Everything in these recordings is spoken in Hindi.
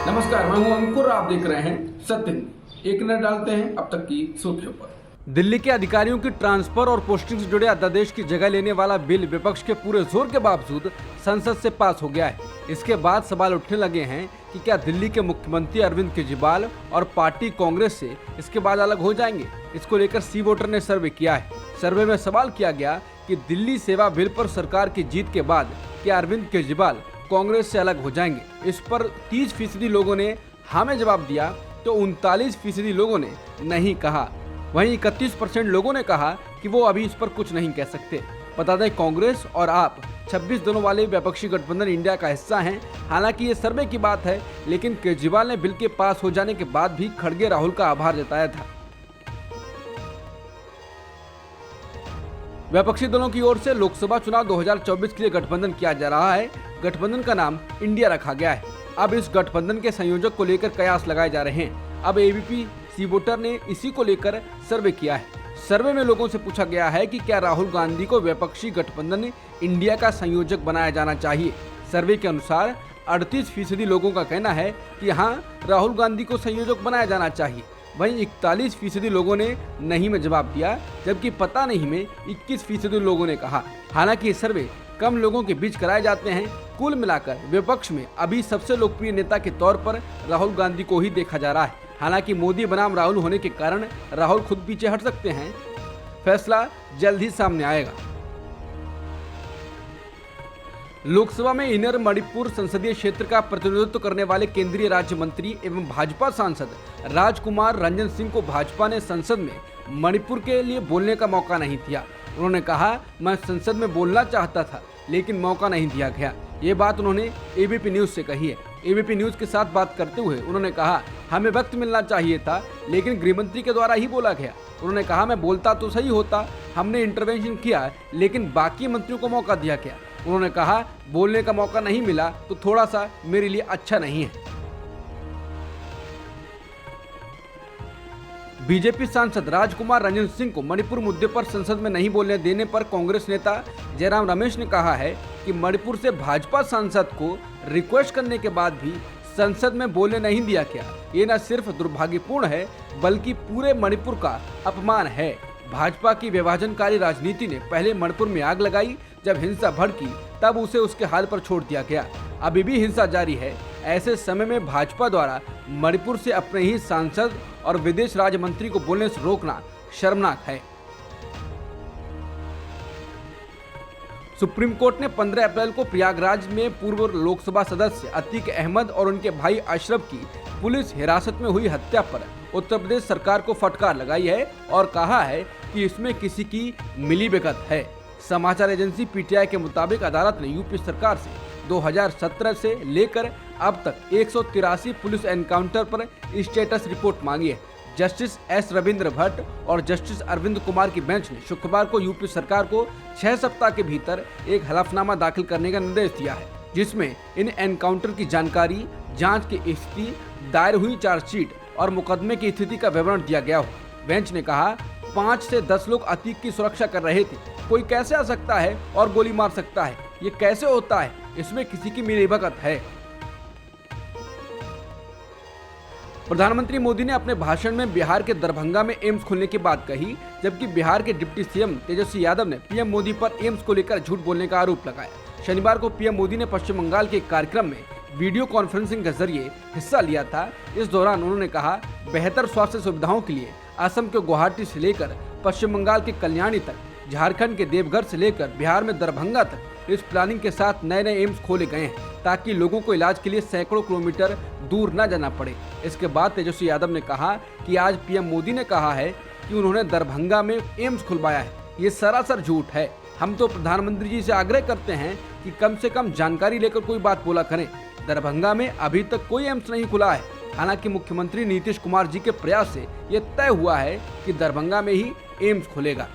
नमस्कार, मैं हूं अंकुर। आप देख रहे हैं सत्य न्यूज़। एक नजर डालते हैं अब तक की सुर्खियों पर। दिल्ली के अधिकारियों की ट्रांसफर और पोस्टिंग से जुड़े अध्यादेश की जगह लेने वाला बिल विपक्ष के पूरे जोर के बावजूद संसद से पास हो गया है। इसके बाद सवाल उठने लगे हैं कि क्या दिल्ली के मुख्यमंत्री अरविंद केजरीवाल और पार्टी कांग्रेस से इसके बाद अलग हो जाएंगे। इसको लेकर सी वोटर ने सर्वे किया है। सर्वे में सवाल किया गया कि दिल्ली सेवा बिल पर सरकार की जीत के बाद क्या अरविंद केजरीवाल कांग्रेस से अलग हो जाएंगे। इस पर 30% लोगों ने हाँ में जवाब दिया तो 39% लोगों ने नहीं कहा। वहीं 31% लोगों ने कहा कि वो अभी इस पर कुछ नहीं कह सकते। बता दें, कांग्रेस और आप 26 दिनों वाले विपक्षी गठबंधन इंडिया का हिस्सा हैं। हालांकि ये सर्वे की बात है, लेकिन केजरीवाल ने बिल के पास हो जाने के बाद भी खड़गे राहुल का आभार जताया था। विपक्षी दलों की ओर से लोकसभा चुनाव 2024 के लिए गठबंधन किया जा रहा है। गठबंधन का नाम इंडिया रखा गया है। अब इस गठबंधन के संयोजक को लेकर कयास लगाए जा रहे हैं। अब एबीपी सी वोटर ने इसी को लेकर सर्वे किया है। सर्वे में लोगों से पूछा गया है कि क्या राहुल गांधी को विपक्षी गठबंधन इंडिया का संयोजक बनाया जाना चाहिए। सर्वे के अनुसार 38% लोगों का कहना है कि हाँ, राहुल गांधी को संयोजक बनाया जाना चाहिए। वहीं 41% लोगों ने नहीं में जवाब दिया, जबकि पता नहीं में 21% लोगों ने कहा। हालांकि ये सर्वे कम लोगों के बीच कराए जाते हैं। कुल मिलाकर विपक्ष में अभी सबसे लोकप्रिय नेता के तौर पर राहुल गांधी को ही देखा जा रहा है। हालांकि मोदी बनाम राहुल होने के कारण राहुल खुद पीछे हट सकते हैं। फैसला जल्द ही सामने आएगा। लोकसभा में इनर मणिपुर संसदीय क्षेत्र का प्रतिनिधित्व करने वाले केंद्रीय राज्य मंत्री एवं भाजपा सांसद राजकुमार रंजन सिंह को भाजपा ने संसद में मणिपुर के लिए बोलने का मौका नहीं दिया। उन्होंने कहा, मैं संसद में बोलना चाहता था लेकिन मौका नहीं दिया गया। ये बात उन्होंने एबीपी न्यूज से कही है। एबीपी न्यूज के साथ बात करते हुए उन्होंने कहा, हमें वक्त मिलना चाहिए था लेकिन गृहमंत्री के द्वारा ही बोला गया। उन्होंने कहा, मैं बोलता तो सही होता, हमने इंटरवेंशन किया लेकिन बाकी मंत्रियों को मौका दिया गया। उन्होंने कहा, बोलने का मौका नहीं मिला तो थोड़ा सा मेरे लिए अच्छा नहीं है। बीजेपी सांसद राजकुमार रंजन सिंह को मणिपुर मुद्दे पर संसद में नहीं बोलने देने पर कांग्रेस नेता जयराम रमेश ने कहा है कि मणिपुर से भाजपा सांसद को रिक्वेस्ट करने के बाद भी संसद में बोलने नहीं दिया गया। ये न सिर्फ दुर्भाग्यपूर्ण है बल्कि पूरे मणिपुर का अपमान है। भाजपा की विभाजनकारी राजनीति ने पहले मणिपुर में आग लगाई, जब हिंसा भड़की तब उसे उसके हाल पर छोड़ दिया गया। अभी भी हिंसा जारी है। ऐसे समय में भाजपा द्वारा मणिपुर से अपने ही सांसद और विदेश राज्य मंत्री को बोलने से रोकना शर्मनाक है। सुप्रीम कोर्ट ने 15 अप्रैल को प्रयागराज में पूर्व लोकसभा सदस्य अतीक अहमद और उनके भाई अशरफ की पुलिस हिरासत में हुई हत्या पर उत्तर प्रदेश सरकार को फटकार लगाई है और कहा है कि इसमें किसी की मिलीभगत है। समाचार एजेंसी पीटीआई के मुताबिक अदालत ने यूपी सरकार से 2017 से लेकर अब तक 183 पुलिस एनकाउंटर पर स्टेटस रिपोर्ट मांगी है। जस्टिस एस रविंद्र भट्ट और जस्टिस अरविंद कुमार की बेंच ने शुक्रवार को यूपी सरकार को 6 सप्ताह के भीतर एक हलफनामा दाखिल करने का निर्देश दिया है, जिसमें इन एनकाउंटर की जानकारी, जांच की स्थिति, दायर हुई चार्जशीट और मुकदमे की स्थिति का विवरण दिया गया हो। बेंच ने कहा, 5 से 10 लोग अतीक की सुरक्षा कर रहे थे। कोई कैसे आ सकता है और गोली मार सकता है? ये कैसे होता है? इसमें किसी की मिलीभगत है। प्रधानमंत्री मोदी ने अपने भाषण में बिहार के दरभंगा में एम्स खोलने की बात कही, जबकि बिहार के डिप्टी सीएम तेजस्वी यादव ने पीएम मोदी पर एम्स को लेकर झूठ बोलने का आरोप लगाया। शनिवार को पीएम मोदी ने पश्चिम बंगाल के एक कार्यक्रम में वीडियो कॉन्फ्रेंसिंग के जरिए हिस्सा लिया था। इस दौरान उन्होंने कहा, बेहतर स्वास्थ्य सुविधाओं के लिए असम के गुवाहाटी से लेकर पश्चिम बंगाल के कल्याणी तक, झारखंड के देवघर से लेकर बिहार में दरभंगा तक इस प्लानिंग के साथ नए नए एम्स खोले गए हैं ताकि लोगों को इलाज के लिए सैकड़ों किलोमीटर दूर न जाना पड़े। इसके बाद तेजस्वी यादव ने कहा कि आज पीएम मोदी ने कहा है कि उन्होंने दरभंगा में एम्स खुलवाया है। ये सरासर झूठ है। हम तो प्रधानमंत्री जी से आग्रह करते हैं कि कम से कम जानकारी लेकर कोई बात बोला करें। दरभंगा में अभी तक कोई एम्स नहीं खुला है। हालांकि मुख्यमंत्री नीतीश कुमार जी के प्रयास से यह तय हुआ है कि दरभंगा में ही एम्स खुलेगा।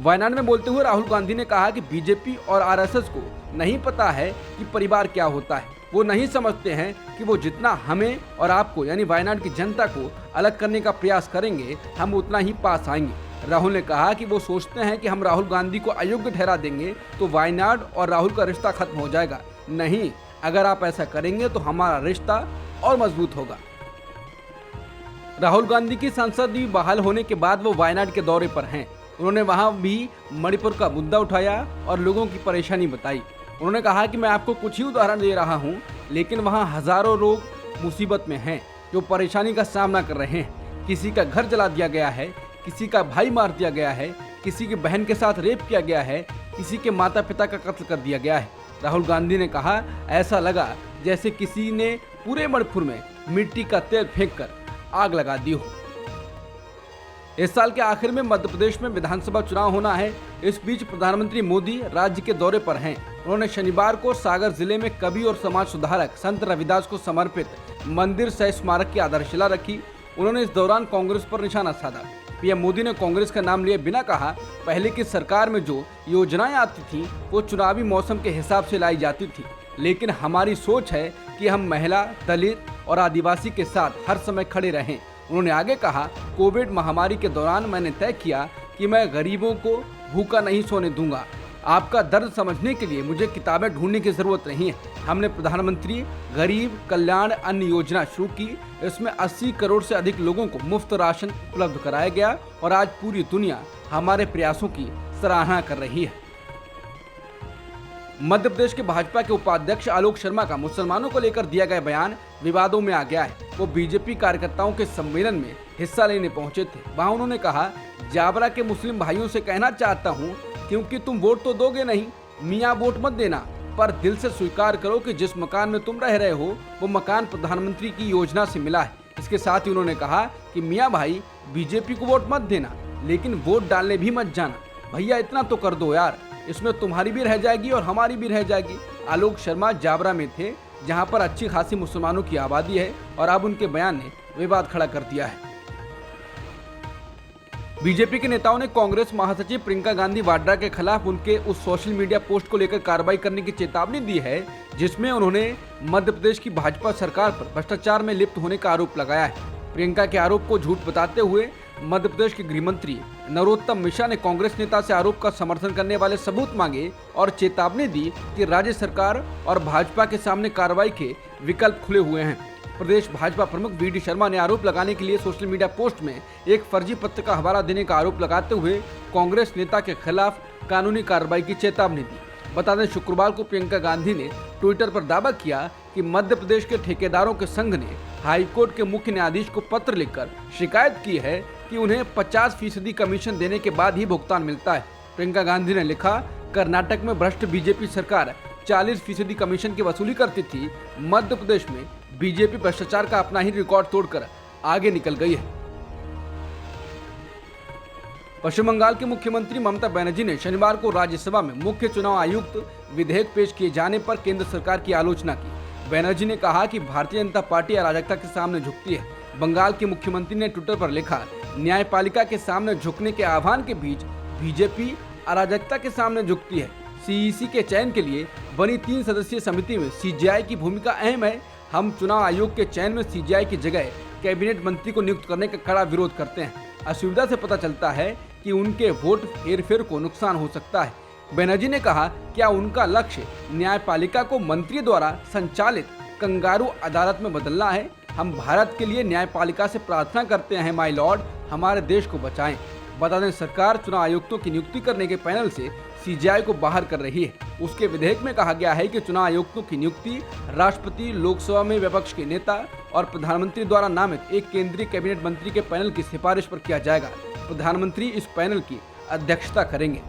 वायनाड में बोलते हुए राहुल गांधी ने कहा कि बीजेपी और आरएसएस को नहीं पता है कि परिवार क्या होता है। वो नहीं समझते हैं कि वो जितना हमें और आपको यानी वायनाड की जनता को अलग करने का प्रयास करेंगे, हम उतना ही पास आएंगे। राहुल ने कहा कि वो सोचते हैं कि हम राहुल गांधी को अयोग्य ठहरा देंगे तो वायनाड और राहुल का रिश्ता खत्म हो जाएगा। नहीं, अगर आप ऐसा करेंगे तो हमारा रिश्ता और मजबूत होगा। राहुल गांधी की संसदीय बहाल होने के बाद वो वायनाड के दौरे पर हैं। उन्होंने वहां भी मणिपुर का मुद्दा उठाया और लोगों की परेशानी बताई। उन्होंने कहा कि मैं आपको कुछ ही उदाहरण दे रहा हूं, लेकिन वहां हजारों लोग मुसीबत में हैं जो परेशानी का सामना कर रहे हैं। किसी का घर जला दिया गया है, किसी का भाई मार दिया गया है, किसी की बहन के साथ रेप किया गया है, किसी के माता पिता का कत्ल कर दिया गया है। राहुल गांधी ने कहा, ऐसा लगा जैसे किसी ने पूरे मणिपुर में मिट्टी का तेल फेंककर आग लगा दी हो। इस साल के आखिर में मध्य प्रदेश में विधानसभा चुनाव होना है। इस बीच प्रधानमंत्री मोदी राज्य के दौरे पर हैं। उन्होंने शनिवार को सागर जिले में कवि और समाज सुधारक संत रविदास को समर्पित मंदिर सह स्मारक की आधारशिला रखी। उन्होंने इस दौरान कांग्रेस पर निशाना साधा। पीएम मोदी ने कांग्रेस का नाम लिए बिना कहा, पहले की सरकार में जो योजनाएं आती थी वो चुनावी मौसम के हिसाब से लाई जाती थी, लेकिन हमारी सोच है कि हम महिला, दलित और आदिवासी के साथ हर समय खड़े रहें। उन्होंने आगे कहा, कोविड महामारी के दौरान मैंने तय किया कि मैं गरीबों को भूखा नहीं सोने दूंगा। आपका दर्द समझने के लिए मुझे किताबें ढूंढने की जरूरत नहीं है। हमने प्रधानमंत्री गरीब कल्याण अन्न योजना शुरू की। इसमें 80 करोड़ से अधिक लोगों को मुफ्त राशन उपलब्ध कराया गया और आज पूरी दुनिया हमारे प्रयासों की सराहना कर रही है। मध्य प्रदेश के भाजपा के उपाध्यक्ष आलोक शर्मा का मुसलमानों को लेकर दिया गया बयान विवादों में आ गया है। वो बीजेपी कार्यकर्ताओं के सम्मेलन में हिस्सा लेने पहुंचे थे। वहां उन्होंने कहा, जाबरा के मुस्लिम भाइयों से कहना चाहता हूं, क्योंकि तुम वोट तो दोगे नहीं, मियाँ वोट मत देना, पर दिल से स्वीकार करो कि जिस मकान में तुम रह रहे हो वो मकान प्रधानमंत्री की योजना से मिला है। इसके साथ ही उन्होंने कहा कि मियाँ भाई, बीजेपी को वोट मत देना, लेकिन वोट डालने भी मत जाना। भैया इतना तो कर दो यार, इसमें तुम्हारी भी रह जाएगी और हमारी भी रह जाएगी। आलोक शर्मा जाबरा में थे, जहां पर अच्छी खासी मुसलमानों की आबादी है, और अब उनके बयान ने विवाद खड़ा कर दिया है। बीजेपी के नेताओं ने कांग्रेस महासचिव प्रियंका गांधी वाड्रा के खिलाफ उनके उस सोशल मीडिया पोस्ट को लेकर कार्रवाई करने की चेतावनी दी है, जिसमें उन्होंने मध्य प्रदेश की भाजपा सरकार पर भ्रष्टाचार में लिप्त होने का आरोप लगाया है। प्रियंका के आरोप को झूठ बताते हुए मध्य प्रदेश के गृह मंत्री नरोत्तम मिश्रा ने कांग्रेस नेता से आरोप का समर्थन करने वाले सबूत मांगे और चेतावनी दी कि राज्य सरकार और भाजपा के सामने कार्रवाई के विकल्प खुले हुए हैं। प्रदेश भाजपा प्रमुख वी.डी. शर्मा ने आरोप लगाने के लिए सोशल मीडिया पोस्ट में एक फर्जी पत्र का हवाला देने का आरोप लगाते हुए कांग्रेस नेता के खिलाफ कानूनी कार्रवाई की चेतावनी दी। बता दें, शुक्रवार को प्रियंका गांधी ने ट्विटर पर दावा किया कि मध्य प्रदेश के ठेकेदारों के संघ ने हाईकोर्ट के मुख्य न्यायाधीश को पत्र लिखकर शिकायत की है कि उन्हें 50% कमीशन देने के बाद ही भुगतान मिलता है। प्रियंका गांधी ने लिखा, कर्नाटक में भ्रष्ट बीजेपी सरकार 40% कमीशन की वसूली करती थी। मध्य प्रदेश में बीजेपी भ्रष्टाचार का अपना ही रिकॉर्ड तोड़कर आगे निकल गई है। पश्चिम बंगाल की मुख्यमंत्री ममता बनर्जी ने शनिवार को राज्यसभा में मुख्य चुनाव आयुक्त विधेयक पेश किए जाने पर केंद्र सरकार की आलोचना की। बनर्जी ने कहा कि भारतीय जनता पार्टी अराजकता के सामने झुकती है। बंगाल की मुख्यमंत्री ने ट्विटर पर लिखा, न्यायपालिका के सामने झुकने के आह्वान के बीच बीजेपी अराजकता के सामने झुकती है। सीईसी के चयन के लिए बनी 3 सदस्यीय समिति में सीजेआई की भूमिका अहम है। हम चुनाव आयोग के चयन में सीजेआई की जगह कैबिनेट मंत्री को नियुक्त करने का कड़ा विरोध करते हैं। असुविधा से पता चलता है कि उनके वोट हेरफेर को नुकसान हो सकता है। बनर्जी ने कहा, क्या उनका लक्ष्य न्यायपालिका को मंत्री द्वारा संचालित कंगारू अदालत में बदलना है? हम भारत के लिए न्यायपालिका से प्रार्थना करते हैं, माय लॉर्ड, हमारे देश को बचाएं। बता दें, सरकार चुनाव आयुक्तों की नियुक्ति करने के पैनल से सीजेआई को बाहर कर रही है। उसके विधेयक में कहा गया है कि चुनाव आयुक्तों की नियुक्ति राष्ट्रपति, लोकसभा में विपक्ष के नेता और प्रधानमंत्री द्वारा नामित एक केंद्रीय कैबिनेट मंत्री के पैनल की सिफारिश पर किया जाएगा। प्रधानमंत्री इस पैनल की अध्यक्षता करेंगे।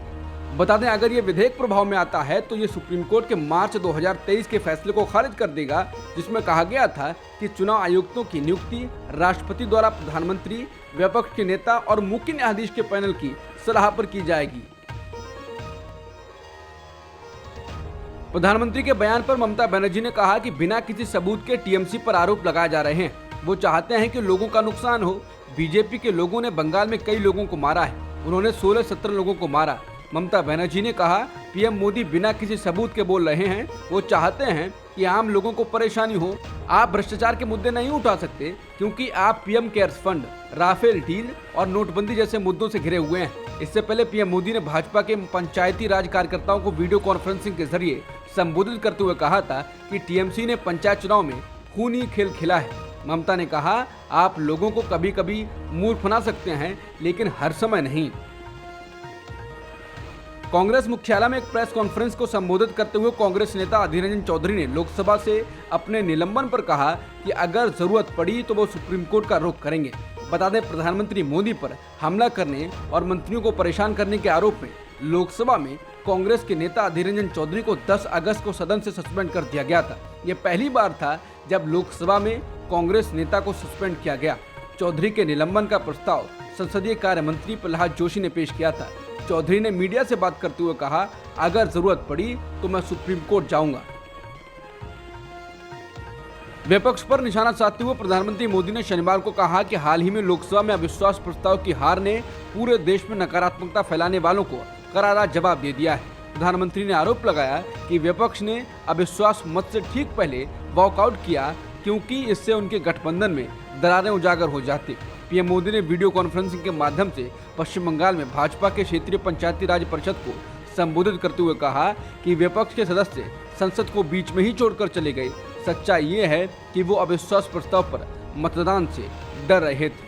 बता दें, अगर ये विधेयक प्रभाव में आता है तो ये सुप्रीम कोर्ट के मार्च 2023 के फैसले को खारिज कर देगा, जिसमें कहा गया था कि चुनाव आयुक्तों की नियुक्ति राष्ट्रपति द्वारा प्रधानमंत्री, विपक्ष के नेता और मुख्य न्यायाधीश के पैनल की सलाह पर की जाएगी। प्रधानमंत्री के बयान पर ममता बनर्जी ने कहा कि बिना किसी सबूत के टीएमसी पर आरोप लगाए जा रहे हैं। वो चाहते हैं कि लोगों का नुकसान हो। बीजेपी के लोगों ने बंगाल में कई लोगों को मारा है। उन्होंने 16-17 लोगों को मारा। ममता बनर्जी ने कहा, पीएम मोदी बिना किसी सबूत के बोल रहे हैं। वो चाहते हैं कि आम लोगों को परेशानी हो। आप भ्रष्टाचार के मुद्दे नहीं उठा सकते क्योंकि आप PM cares fund, Rafale deal और नोटबंदी जैसे मुद्दों से घिरे हुए हैं। इससे पहले पीएम मोदी ने भाजपा के पंचायती राज कार्यकर्ताओं को वीडियो कॉन्फ्रेंसिंग के जरिए संबोधित करते हुए कहा था कि टीएमसी ने पंचायत चुनाव में खूनी खेल खेला है। ममता ने कहा, आप लोगों को कभी कभी मूर्ख बना सकते हैं लेकिन हर समय नहीं। कांग्रेस मुख्यालय में एक प्रेस कॉन्फ्रेंस को संबोधित करते हुए कांग्रेस नेता अधीर रंजन चौधरी ने लोकसभा से अपने निलंबन पर कहा कि अगर जरूरत पड़ी तो वो सुप्रीम कोर्ट का रुख करेंगे। बता दें, प्रधानमंत्री मोदी पर हमला करने और मंत्रियों को परेशान करने के आरोप में लोकसभा में कांग्रेस के नेता अधीर रंजन चौधरी को 10 अगस्त को सदन से सस्पेंड कर दिया गया था। यह पहली बार था जब लोकसभा में कांग्रेस नेता को सस्पेंड किया गया। चौधरी के निलंबन का प्रस्ताव संसदीय कार्य मंत्री प्रहलाद जोशी ने पेश किया था। चौधरी ने मीडिया से बात करते हुए कहा, अगर जरूरत पड़ी तो मैं सुप्रीम कोर्ट जाऊंगा। विपक्ष पर निशाना साधते हुए प्रधानमंत्री मोदी ने शनिवार को कहा कि हाल ही में लोकसभा में अविश्वास प्रस्ताव की हार ने पूरे देश में नकारात्मकता फैलाने वालों को करारा जवाब दे दिया है। प्रधानमंत्री ने आरोप लगाया कि विपक्ष ने अविश्वास मत से ठीक पहले वॉकआउट किया क्योंकि इससे उनके गठबंधन में दरारें उजागर हो जाती। पीएम मोदी ने वीडियो कॉन्फ्रेंसिंग के माध्यम से पश्चिम बंगाल में भाजपा के क्षेत्रीय पंचायती राज परिषद को संबोधित करते हुए कहा कि विपक्ष के सदस्य संसद को बीच में ही छोड़कर चले गए। सच्चाई ये है कि वो अविश्वास प्रस्ताव पर मतदान से डर रहे थे।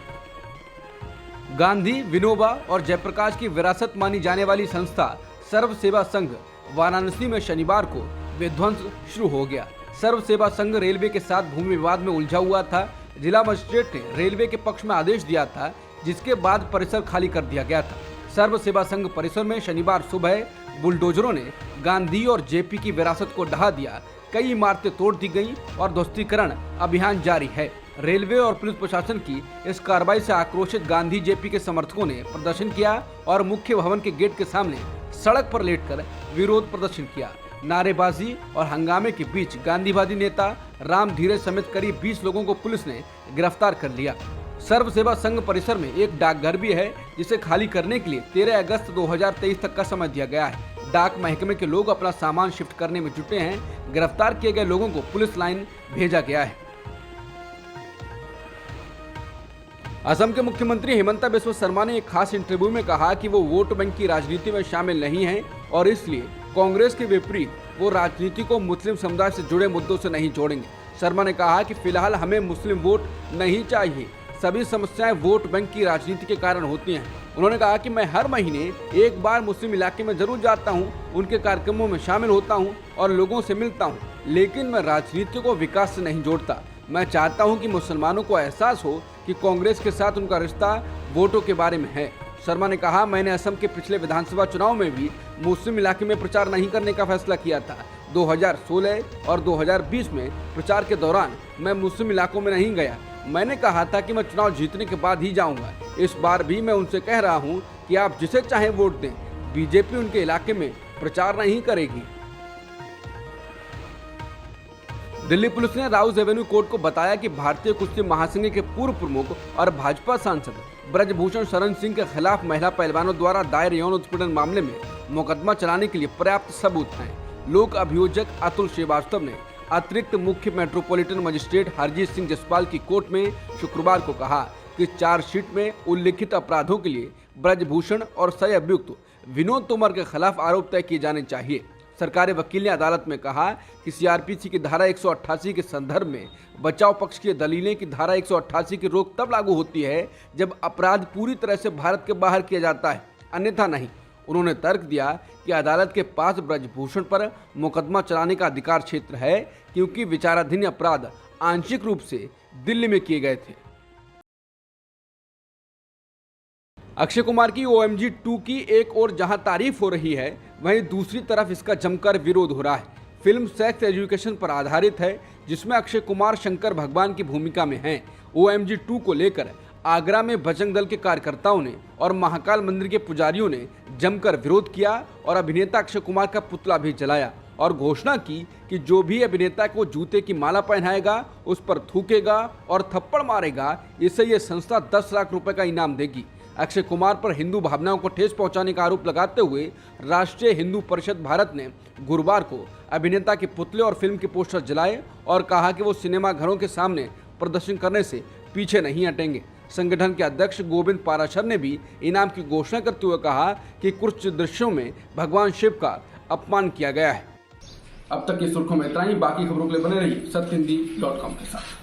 गांधी, विनोबा और जयप्रकाश की विरासत मानी जाने वाली संस्था सर्व सेवा संघ वाराणसी में शनिवार को विध्वंस शुरू हो गया। सर्व सेवा संघ रेलवे के साथ भूमि विवाद में उलझा हुआ था। जिला मजिस्ट्रेट ने रेलवे के पक्ष में आदेश दिया था, जिसके बाद परिसर खाली कर दिया गया था। सर्व सेवा संघ परिसर में शनिवार सुबह बुलडोजरों ने गांधी और जेपी की विरासत को ढहा दिया। कई इमारतें तोड़ दी गईं और ध्वस्तीकरण अभियान जारी है। रेलवे और पुलिस प्रशासन की इस कार्रवाई से आक्रोशित गांधी जेपी के समर्थकों ने प्रदर्शन किया और मुख्य भवन के गेट के सामने सड़क पर लेटकर विरोध प्रदर्शन किया। नारेबाजी और हंगामे के बीच गांधीवादी नेता राम धीरे समेत करीब 20 लोगों को पुलिस ने गिरफ्तार कर लिया। सर्व सेवा संघ परिसर में एक डाकघर भी है, जिसे खाली करने के लिए 13 अगस्त 2023 तक का समय दिया गया है। डाक महकमे के लोग अपना सामान शिफ्ट करने में जुटे हैं। गिरफ्तार किए गए लोगों को पुलिस लाइन भेजा गया है। असम के मुख्यमंत्री हिमंता बिस्वा शर्मा ने एक खास इंटरव्यू में कहा कि वो वोट बैंक की राजनीति में शामिल नहीं हैं और इसलिए कांग्रेस के विपरीत वो राजनीति को मुस्लिम समुदाय से जुड़े मुद्दों से नहीं जोड़ेंगे। शर्मा ने कहा कि फिलहाल हमें मुस्लिम वोट नहीं चाहिए, सभी समस्याएं वोट बैंक की राजनीति के कारण होती हैं। उन्होंने कहा कि मैं हर महीने एक बार मुस्लिम इलाके में जरूर जाता हूं, उनके कार्यक्रमों में शामिल होता हूं और लोगों से मिलता हूं, लेकिन मैं राजनीति को विकास से नहीं जोड़ता। मैं चाहता हूं कि मुसलमानों को एहसास हो कि कांग्रेस के साथ उनका रिश्ता वोटों के बारे में है। शर्मा ने कहा, मैंने असम के पिछले विधानसभा चुनाव में भी मुस्लिम इलाके में प्रचार नहीं करने का फैसला किया था। 2016 और 2020 में प्रचार के दौरान मैं मुस्लिम इलाकों में नहीं गया। मैंने कहा था कि मैं चुनाव जीतने के बाद ही जाऊंगा। इस बार भी मैं उनसे कह रहा हूं कि आप जिसे चाहें वोट दें, बीजेपी उनके इलाके में प्रचार नहीं करेगी। दिल्ली पुलिस ने राउज एवेन्यू कोर्ट को बताया कि भारतीय कुश्ती महासंघ के पूर्व प्रमुख और भाजपा सांसद ब्रजभूषण शरण सिंह के खिलाफ महिला पहलवानों द्वारा दायर यौन उत्पीड़न मामले में मुकदमा चलाने के लिए पर्याप्त सबूत हैं। लोक अभियोजक अतुल श्रीवास्तव ने अतिरिक्त मुख्य मेट्रोपॉलिटन मजिस्ट्रेट हरजीत सिंह जसपाल की कोर्ट में शुक्रवार को कहा कि चार्जशीट में उल्लिखित अपराधों के लिए ब्रजभूषण और सह अभियुक्त विनोद तोमर के खिलाफ आरोप तय किए जाने चाहिए। सरकारी वकील ने अदालत में कहा कि सीआरपीसी की धारा 188 के संदर्भ में बचाव पक्ष की दलीलें कि धारा 188 की रोक तब लागू होती है जब अपराध पूरी तरह से भारत के बाहर किया जाता है, अन्यथा नहीं। उन्होंने तर्क दिया कि अदालत के पास ब्रजभूषण पर मुकदमा चलाने का अधिकार क्षेत्र है क्योंकि विचाराधीन अपराध आंशिक रूप से दिल्ली में किए गए थे। अक्षय कुमार की OMG 2 की एक ओर जहां तारीफ हो रही है, वहीं दूसरी तरफ इसका जमकर विरोध हो रहा है। फिल्म सेक्स एजुकेशन पर आधारित है, जिसमें अक्षय कुमार शंकर भगवान की भूमिका में हैं। OMG 2 को लेकर आगरा में बजरंग दल के कार्यकर्ताओं ने और महाकाल मंदिर के पुजारियों ने जमकर विरोध किया और अभिनेता अक्षय कुमार का पुतला भी जलाया और घोषणा की कि जो भी अभिनेता को जूते की माला पहनाएगा, उस पर थूकेगा और थप्पड़ मारेगा, इसे ये संस्था 10 लाख रुपए का इनाम देगी। अक्षय कुमार पर हिंदू भावनाओं को ठेस पहुंचाने का आरोप लगाते हुए राष्ट्रीय हिंदू परिषद भारत ने गुरुवार को अभिनेता के पुतले और फिल्म के पोस्टर जलाए और कहा कि वो सिनेमा घरों के सामने प्रदर्शन करने से पीछे नहीं हटेंगे। संगठन के अध्यक्ष गोविंद पाराशर ने भी इनाम की घोषणा करते हुए कहा कि कुछ दृश्यों में भगवान शिव का अपमान किया गया है। अब तक की सुर्खियों में इतना ही। बाकी खबरों के लिए बने रहिए सत्यहिंदी.com के साथ।